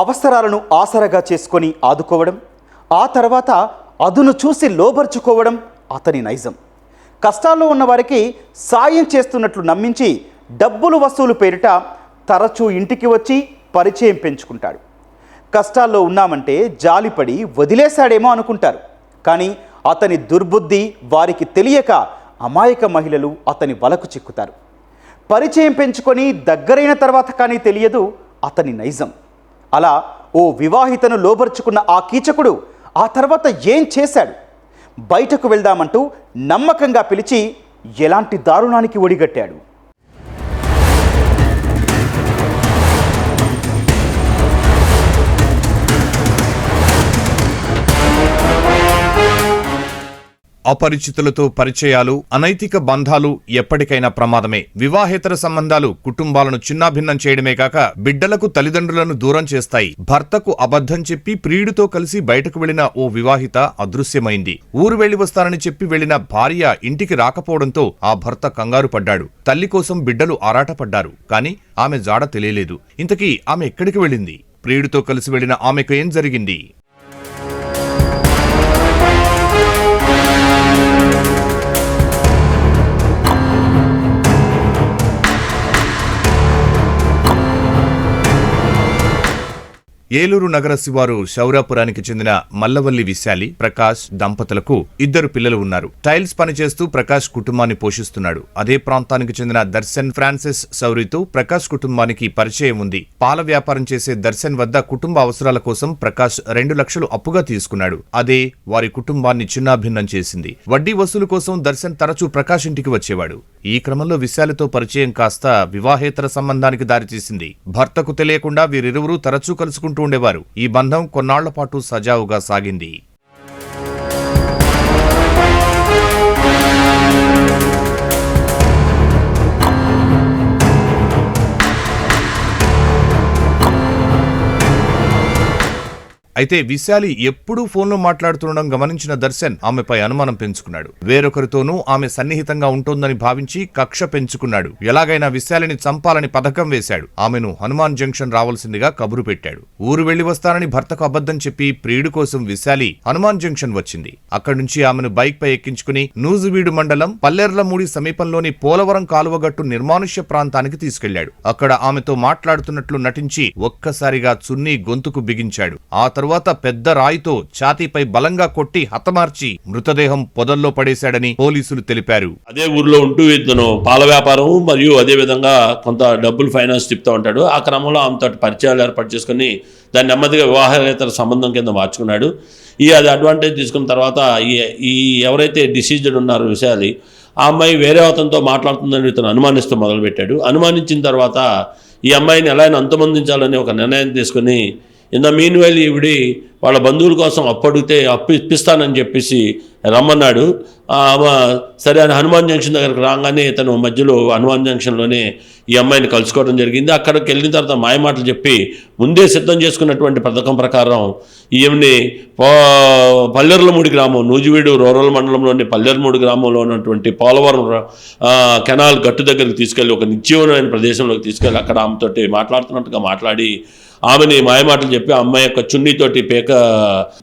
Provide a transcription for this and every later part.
అవసరాలను ఆసరాగా చేసుకొని ఆదుకోవడం, ఆ తర్వాత అదును చూసి లోబర్చుకోవడం అతని నైజం. కష్టాల్లో ఉన్న వారికి సాయం చేస్తున్నట్లు నమ్మించి డబ్బులు వసూలు పేరిట తరచూ ఇంటికి వచ్చి పరిచయం పెంచుకుంటాడు. కష్టాల్లో ఉన్నామంటే జాలిపడి వదిలేశాడేమో అనుకుంటారు. కానీ అతని దుర్బుద్ధి వారికి తెలియక అమాయక మహిళలు అతని వలకు చిక్కుతారు. పరిచయం పెంచుకొని దగ్గరైన తర్వాత కానీ తెలియదు అతని నైజం. అలా ఓ వివాహితను లోబర్చుకున్న ఆ కీచకుడు ఆ తర్వాత ఏం చేశాడు? బయటకు వెళ్దామంటూ నమ్మకంగా పిలిచి ఎలాంటి దారుణానికి ఒడిగట్టాడు? అపరిచితులతో పరిచయాలు, అనైతిక బంధాలు ఎప్పటికైనా ప్రమాదమే. వివాహేతర సంబంధాలు కుటుంబాలను చిన్నాభిన్నం చేయడమే కాక బిడ్డలకు తల్లిదండ్రులను దూరం చేస్తాయి. భర్తకు అబద్ధం చెప్పి ప్రియుడితో కలిసి బయటకు వెళ్లిన ఓ వివాహిత అదృశ్యమైంది. ఊరు వెళ్లి వస్తానని చెప్పి వెళ్లిన భార్య ఇంటికి రాకపోవడంతో ఆ భర్త కంగారు పడ్డాడు. తల్లి కోసం బిడ్డలు ఆరాటపడ్డారు. కాని ఆమె జాడ తెలియలేదు. ఇంతకీ ఆమె ఎక్కడికి వెళ్ళింది? ప్రియుడితో కలిసి వెళ్లిన ఆమెకు ఏం జరిగింది? ఏలూరు నగర శివారు శౌరాపురానికి చెందిన మల్లవల్లి విశాలి ప్రకాష్ దంపతులకు 2 పిల్లలు ఉన్నారు. టైల్స్ పనిచేస్తూ ప్రకాష్ కుటుంబాన్ని పోషిస్తున్నాడు. అదే ప్రాంతానికి చెందిన దర్శన్ ఫ్రాన్సిస్ శౌరితో ప్రకాష్ కుటుంబానికి పరిచయం ఉంది. పాల వ్యాపారం చేసే దర్శన్ వద్ద కుటుంబ అవసరాల కోసం ప్రకాష్ 2 లక్షలు అప్పుగా తీసుకున్నాడు. అదే వారి కుటుంబాన్ని చిన్నాభిన్నం చేసింది. వడ్డీ వసూలు కోసం దర్శన్ తరచూ ప్రకాష్ ఇంటికి వచ్చేవాడు. ఈ క్రమంలో విశాలితో పరిచయం కాస్త వివాహేతర సంబంధానికి దారితీసింది. భర్తకు తెలియకుండా వీరిరువురూ తరచూ కలుసుకుంటూ ఉండేవారు. ఈ బంధం కొన్నాళ్ల పాటు సజావుగా సాగింది. అయితే విశాలి ఎప్పుడూ ఫోన్లో మాట్లాడుతుండడం గమనించిన దర్శన్ ఆమెపై అనుమానం పెంచుకున్నాడు. వేరొకరితోనూ ఆమె సన్నిహితంగా ఉంటోందని భావించి కక్ష పెంచుకున్నాడు. ఎలాగైనా విశాలిని చంపాలని పథకం వేశాడు. ఆమెను హనుమాన్ జంక్షన్ రావాల్సిందిగా కబురు పెట్టాడు. ఊరు వెళ్లి వస్తానని భర్తకు అబద్ధం చెప్పి ప్రియుడి కోసం విశాలి హనుమాన్ జంక్షన్ వచ్చింది. అక్కడి నుంచి ఆమెను బైక్ పై ఎక్కించుకుని నూజివీడు మండలం పల్లెర్లమూడి సమీపంలోని పోలవరం కాలువగట్టు నిర్మానుష్య ప్రాంతానికి తీసుకెళ్లాడు. అక్కడ ఆమెతో మాట్లాడుతున్నట్లు నటించి ఒక్కసారిగా చున్నీ గొంతుకు బిగించాడు. ఆ తర్వాత పెద్ద రాయితో ఛాతీపై బలంగా కొట్టి హతమార్చి మృతదేహం పొదల్లో పడేశాడని పోలీసులు తెలిపారు. అదే ఊర్లో ఉంటూ ఇతను పాల వ్యాపారం మరియు అదే విధంగా కొంత డబ్బులు ఫైనాన్స్ తిప్పుతూ ఉంటాడు. ఆ క్రమంలో ఆమెతో పరిచయాలు ఏర్పాటు చేసుకుని దాన్ని నెమ్మదిగా వివాహేతర సంబంధం కింద మార్చుకున్నాడు. అది అడ్వాంటేజ్ తీసుకున్న తర్వాత ఈ ఎవరైతే డిసీజ్డ్ ఉన్నారో విశాలి, ఆ అమ్మాయి వేరే అతనితో మాట్లాడుతుందని ఇతను అనుమానిస్తూ మొదలుపెట్టాడు. అనుమానించిన తర్వాత ఈ అమ్మాయిని ఎలా అంతమొందించాలని ఒక నిర్ణయం తీసుకుని ఇన్ ద మీన్ వైల్ ఈవిడి వాళ్ళ బంధువుల కోసం అప్పు ఇప్పిస్తానని చెప్పేసి రమ్మన్నాడు. సరే అని హనుమాన్ జంక్షన్ దగ్గరకు రాగానే తను మధ్యలో హనుమాన్ జంక్షన్లోనే ఈ అమ్మాయిని కలుసుకోవడం జరిగింది. అక్కడికి వెళ్ళిన తర్వాత మాయమాటలు చెప్పి ముందే సిద్ధం చేసుకున్నటువంటి పథకం ప్రకారం ఈమెని పల్లెర్లమూడి గ్రామం, నూజివీడు రూరల్ మండలంలోని పల్లెర్లమూడి గ్రామంలో ఉన్నటువంటి పోలవరం కెనాల్ గట్టు దగ్గరికి తీసుకెళ్ళి ఒక నిత్యమైన ప్రదేశంలోకి తీసుకెళ్ళి అక్కడ ఆమెతోటి మాట్లాడుతున్నట్టుగా మాట్లాడి ఆమెని మాయమాటలు చెప్పి అమ్మాయి యొక్క చున్నీతోటి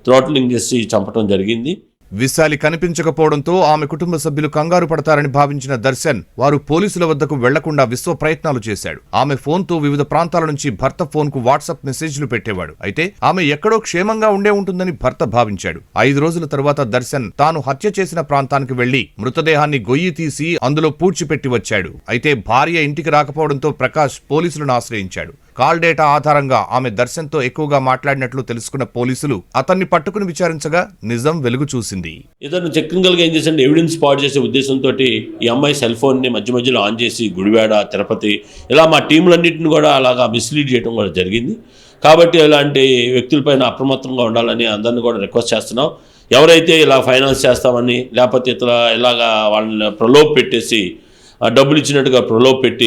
థ్రోట్లింగ్ చేసి చంపడం జరిగింది. విశాలి కనిపించకపోవడంతో ఆమె కుటుంబ సభ్యులు కంగారు పడతారని భావించిన దర్శన్ వారు పోలీసుల వద్దకు వెళ్లకుండా విశ్వ ప్రయత్నాలు చేశాడు. ఆమె ఫోన్తో వివిధ ప్రాంతాల నుంచి భర్త ఫోన్కు వాట్సాప్ మెసేజ్లు పెట్టేవాడు. అయితే ఆమె ఎక్కడో క్షేమంగా ఉండే ఉంటుందని భర్త భావించాడు. 5 రోజుల తరువాత దర్శన్ తాను హత్య చేసిన ప్రాంతానికి వెళ్లి మృతదేహాన్ని గొయ్యి తీసి అందులో పూడ్చిపెట్టి వచ్చాడు. అయితే భార్య ఇంటికి రాకపోవడంతో ప్రకాష్ పోలీసులను ఆశ్రయించాడు. కాల్ డేటా ఆధారంగా ఆమె దర్శన్తో ఎక్కువగా మాట్లాడినట్లు తెలుసుకున్న పోలీసులు అతన్ని పట్టుకుని విచారించగా నిజం వెలుగు చూసింది. ఇతను టెక్నికల్గా ఏం చేశాడు, ఎవిడెన్స్ స్పాట్ చేసే ఉద్దేశంతో ఈ అమ్మాయి సెల్ ఫోన్ని మధ్యలో ఆన్ చేసి గుడివాడ, తిరుపతి ఇలా మా టీంలన్నింటిని కూడా అలాగా మిస్లీడ్ చేయడం కూడా జరిగింది. కాబట్టి ఇలాంటి వ్యక్తులపైన అప్రమత్తంగా ఉండాలని అందరినీ కూడా రిక్వెస్ట్ చేస్తున్నాం. ఎవరైతే ఇలా ఫైనాన్స్ చేస్తామని లేకపోతే ఇలాగా వాళ్ళని ప్రలోభ పెట్టేసి డబ్బులు ఇచ్చినట్టుగా ప్రలోభ పెట్టి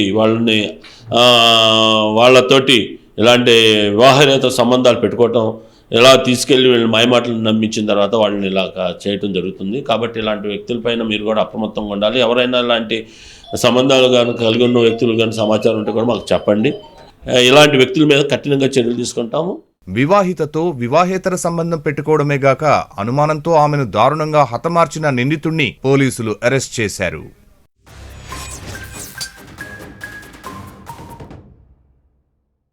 వాళ్ళతోటి ఇలాంటి వివాహేతర సంబంధాలు పెట్టుకోవటం, ఇలా తీసుకెళ్లి వీళ్ళని మాయమాటలను నమ్మించిన తర్వాత వాళ్ళని ఇలా చేయటం జరుగుతుంది. కాబట్టి ఇలాంటి వ్యక్తులపైన మీరు కూడా అప్రమత్తంగా ఉండాలి. ఎవరైనా ఇలాంటి సంబంధాలు కానీ కలిగి ఉన్న వ్యక్తులు కానీ సమాచారం ఉంటే కూడా మాకు చెప్పండి. ఇలాంటి వ్యక్తుల మీద కఠినంగా చర్యలు తీసుకుంటాము. వివాహితతో వివాహేతర సంబంధం పెట్టుకోవడమే గాక అనుమానంతో ఆమెను దారుణంగా హతమార్చిన నిందితుణ్ణి పోలీసులు అరెస్ట్ చేశారు.